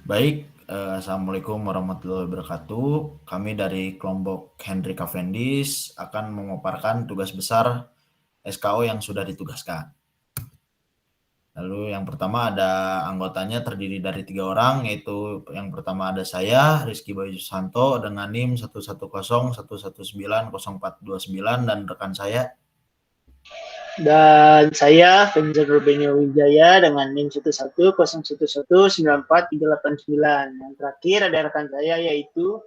Baik, Assalamualaikum warahmatullahi wabarakatuh. Kami dari kelompok Hendrik Cavendish akan memaparkan tugas besar SKO yang sudah ditugaskan. Lalu yang pertama ada anggotanya terdiri dari 3 orang, yaitu yang pertama ada saya, Rizky Bayu Susanto, dengan NIM 110119042 dan rekan saya. Dan saya Venzer Rubenio Wijaya dengan NIM 110119439. Yang terakhir ada rekan saya yaitu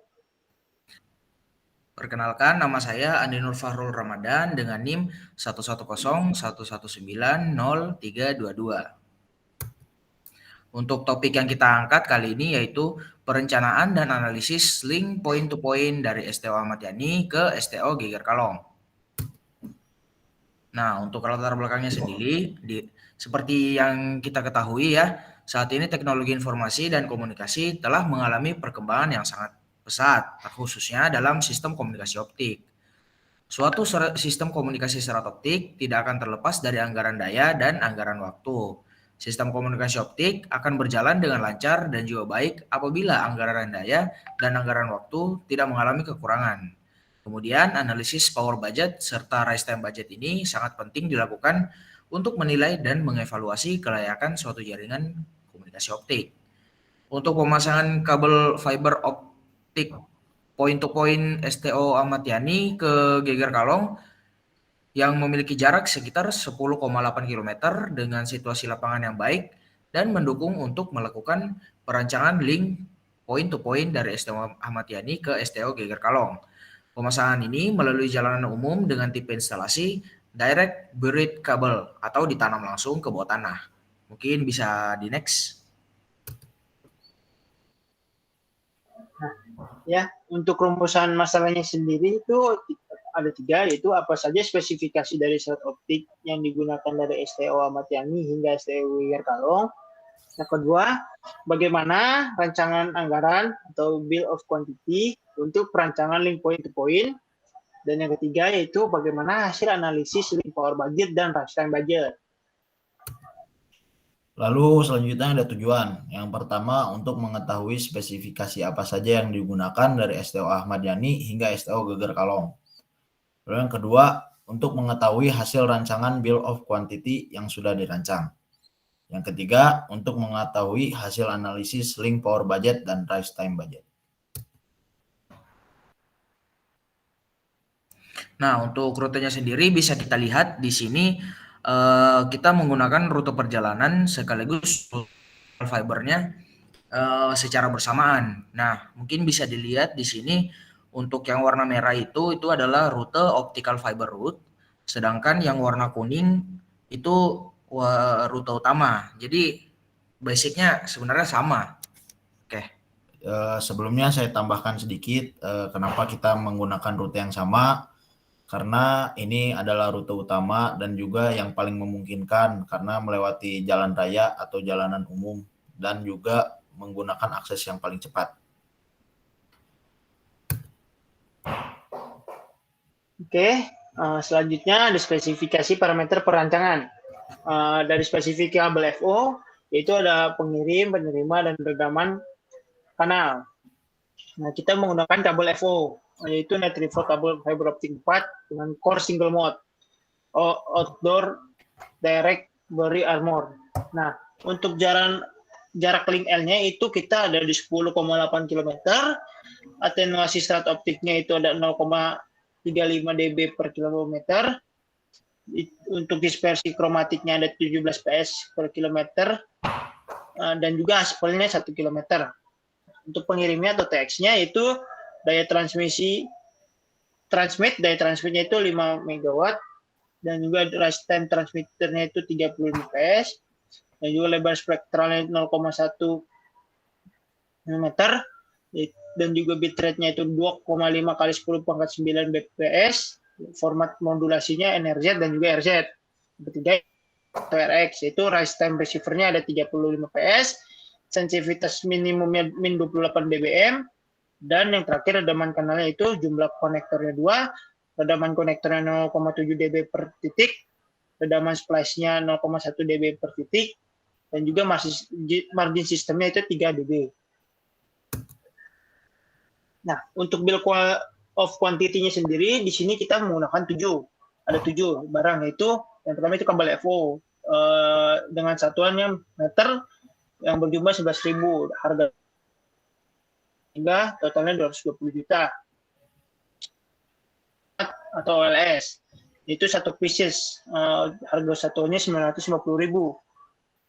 Perkenalkan, nama saya Andi Nur Fahrul Ramadan dengan NIM 11011900322. Untuk topik yang kita angkat kali ini yaitu perencanaan dan analisis link point-to-point dari STO Ahmad Yani ke STO Geger Kalong. Nah, untuk latar belakangnya sendiri, seperti yang kita ketahui ya, saat ini teknologi informasi dan komunikasi telah mengalami perkembangan yang sangat pesat, khususnya dalam sistem komunikasi optik. Suatu sistem komunikasi serat optik tidak akan terlepas dari anggaran daya dan anggaran waktu. Sistem komunikasi optik akan berjalan dengan lancar dan juga baik apabila anggaran daya dan anggaran waktu tidak mengalami kekurangan. Kemudian analisis power budget serta rise time budget ini sangat penting dilakukan untuk menilai dan mengevaluasi kelayakan suatu jaringan komunikasi optik. Untuk pemasangan kabel fiber optik point to point STO Ahmad Yani ke Geger Kalong yang memiliki jarak sekitar 10,8 km dengan situasi lapangan yang baik dan mendukung untuk melakukan perancangan link point to point dari STO Ahmad Yani ke STO Geger Kalong. Pemasangan ini melalui jalanan umum dengan tipe instalasi direct buried kabel atau ditanam langsung ke bawah tanah. Mungkin bisa di next. ya untuk rumusan masalahnya sendiri itu ada 3, yaitu apa saja spesifikasi dari serat optik yang digunakan dari STO Ahmad Yani hingga STO Geger Kalong. Yang kedua, bagaimana rancangan anggaran atau bill of quantity untuk perancangan link point to point. Dan yang ketiga yaitu bagaimana hasil analisis link power budget dan runtime budget. Lalu selanjutnya ada tujuan. Yang pertama untuk mengetahui spesifikasi apa saja yang digunakan dari STO Ahmad Yani hingga STO Geger Kalong. Lalu yang kedua untuk mengetahui hasil rancangan bill of quantity yang sudah dirancang. Yang ketiga untuk mengetahui hasil analisis link power budget dan rise time budget. Nah, untuk rutenya sendiri bisa kita lihat di sini kita menggunakan rute perjalanan sekaligus fibernya secara bersamaan. Nah, mungkin bisa dilihat di sini untuk yang warna merah itu adalah rute optical fiber route, sedangkan yang warna kuning itu rute utama. Jadi basicnya sebenarnya sama. Oke. Sebelumnya saya tambahkan sedikit kenapa kita menggunakan rute yang sama. Karena ini adalah rute utama dan juga yang paling memungkinkan karena melewati jalan raya atau jalanan umum dan juga menggunakan akses yang paling cepat. Oke, selanjutnya ada spesifikasi parameter perancangan. Dari spesifik kabel FO, yaitu ada pengirim, penerima, dan redaman kanal. Nah, kita menggunakan kabel FO, yaitu Net Refer kabel fiber optic 4 dengan core single mode, outdoor direct body armor. Nah, untuk jarak link L-nya itu kita ada di 10,8 km, atenuasi serat optiknya itu ada 0,35 dB per kilometer, untuk dispersi kromatiknya ada 17 ps per kilometer, dan juga aspalnya 1 km. Untuk pengirimnya atau TX-nya itu daya transmitnya itu 5 MW, dan juga rise time transmitternya itu 35 ps, dan juga lebar spektralnya 0,1 mm, dan juga bitrate-nya itu 2,5 kali 10 pangkat 9 bps, format modulasinya NRZ dan juga RZ. Ketiga atau RX, yaitu rise time receiver-nya ada 35 ps, sensitivitas minimumnya min 28 dBm, dan yang terakhir redaman kanalnya itu jumlah konektornya 2, redaman konektornya 0,7 dB per titik, redaman splice-nya 0,1 dB per titik, dan juga margin sistemnya itu 3 dB. Nah, untuk bill of quantity-nya sendiri di sini kita menggunakan 7. Ada 7 barang, yaitu yang pertama itu kabel FO dengan satuannya meter yang berjumlah 11.000, harga hingga totalnya 220 juta. Atau OLS itu satu pieces, harga satunya 950.000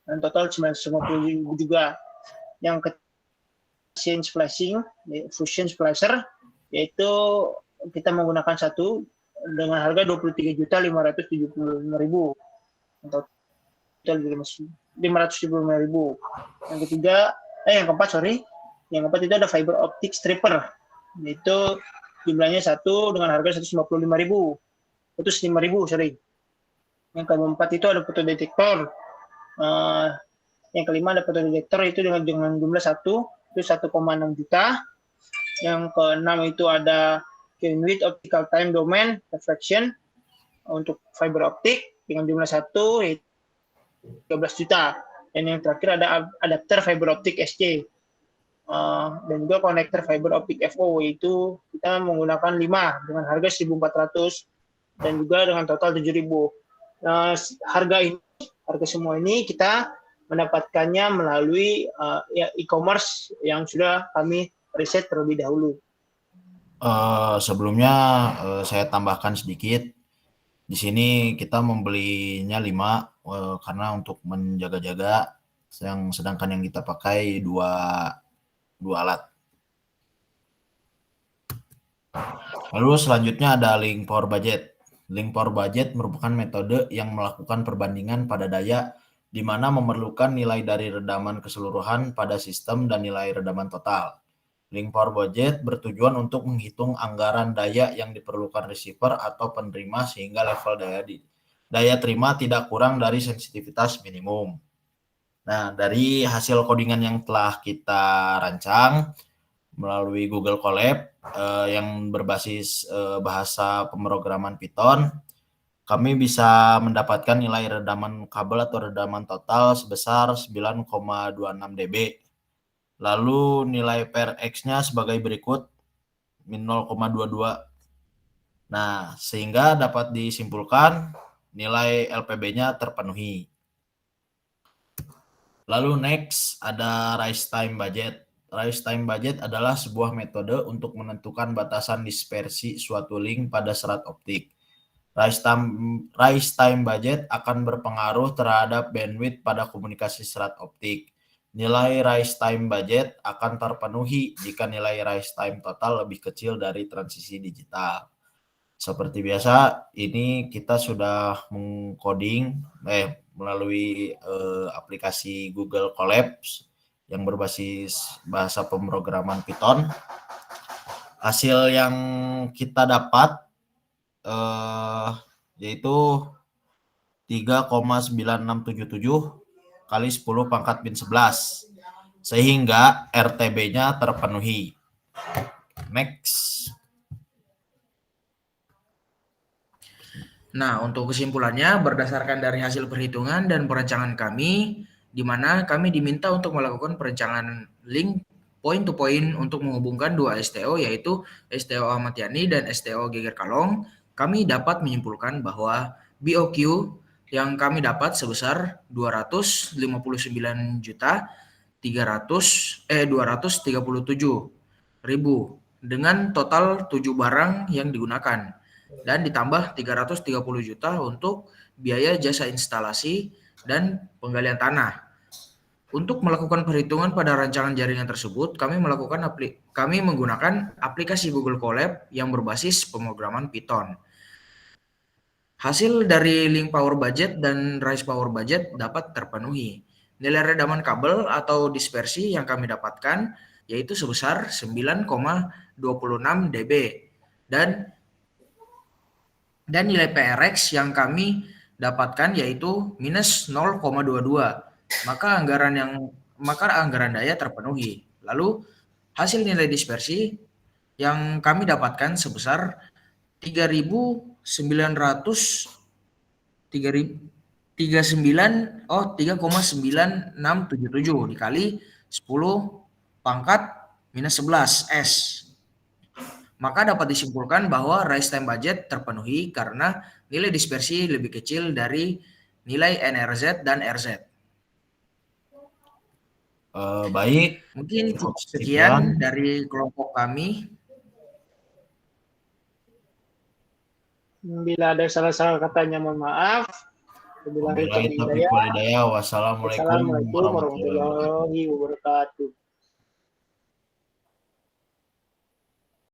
dan total 950.000 juga. Yang ketiga splicing, fusion splicer, yaitu kita menggunakan satu dengan harga 23.575.000 atau total 575.000. Yang ketiga, yang keempat itu ada fiber optic stripper, yaitu jumlahnya satu dengan harga 155.000. Itu 5.000, sorry. Yang keempat itu ada fotodetektor. Yang kelima ada fotodetektor itu dengan jumlah 1, itu 1,6 juta. Yang keenam itu ada Kenwood Optical Time Domain Reflection untuk fiber optik dengan jumlah 1, yaitu 13 juta. Dan yang terakhir ada adapter fiber optik SC. Dan juga konektor fiber optik FO, yaitu kita menggunakan 5 dengan harga 1.400 dan juga dengan total 7.000. Harga semua ini kita mendapatkannya melalui e-commerce yang sudah kami riset terlebih dahulu. Sebelumnya saya tambahkan sedikit. Di sini kita membelinya 5 karena untuk menjaga-jaga, sedangkan yang kita pakai dua alat. Lalu selanjutnya ada link power budget. Link power budget merupakan metode yang melakukan perbandingan pada daya di mana memerlukan nilai dari redaman keseluruhan pada sistem dan nilai redaman total. Link power budget bertujuan untuk menghitung anggaran daya yang diperlukan receiver atau penerima sehingga level daya terima tidak kurang dari sensitivitas minimum. Nah, dari hasil codingan yang telah kita rancang melalui Google Colab yang berbasis bahasa pemrograman Python, kami bisa mendapatkan nilai redaman kabel atau redaman total sebesar 9,26 dB. Lalu nilai per X-nya sebagai berikut, min 0,22. Nah, sehingga dapat disimpulkan nilai LPB-nya terpenuhi. Lalu next ada rise time budget. Rise time budget adalah sebuah metode untuk menentukan batasan dispersi suatu link pada serat optik. Rise time budget akan berpengaruh terhadap bandwidth pada komunikasi serat optik. Nilai rise time budget akan terpenuhi jika nilai rise time total lebih kecil dari transisi digital. Seperti biasa, ini kita sudah mengcoding melalui aplikasi Google Colab yang berbasis bahasa pemrograman Python. Hasil yang kita dapat yaitu 3,9677 kali 10 pangkat min 11 sehingga RTB-nya terpenuhi. Next. Nah, untuk kesimpulannya berdasarkan dari hasil perhitungan dan perancangan kami, di mana kami diminta untuk melakukan perancangan link point to point untuk menghubungkan dua STO yaitu STO Ahmad Yani dan STO Geger Kalong, kami dapat menyimpulkan bahwa BOQ yang kami dapat sebesar 259.237.000 dengan total 7 barang yang digunakan dan ditambah 330 juta untuk biaya jasa instalasi dan penggalian tanah. Untuk melakukan perhitungan pada rancangan jaringan tersebut, kami menggunakan aplikasi Google Colab yang berbasis pemrograman Python. Hasil dari link power budget dan rise power budget dapat terpenuhi. Nilai redaman kabel atau dispersi yang kami dapatkan yaitu sebesar 9,26 dB dan nilai PRX yang kami dapatkan yaitu minus 0,22. Maka anggaran daya terpenuhi. Lalu hasil nilai dispersi yang kami dapatkan sebesar 3,9677 dikali 10 pangkat minus 11 S. Maka dapat disimpulkan bahwa rise time budget terpenuhi karena nilai dispersi lebih kecil dari nilai NRZ dan RZ. Baik, Mungkin cukup sekian dari kelompok kami. Bila ada salah-salah katanya mohon maaf. Wabillahi taufiq wal hidayah. Wassalamualaikum Wassalamualaikum warahmatullahi wabarakatuh.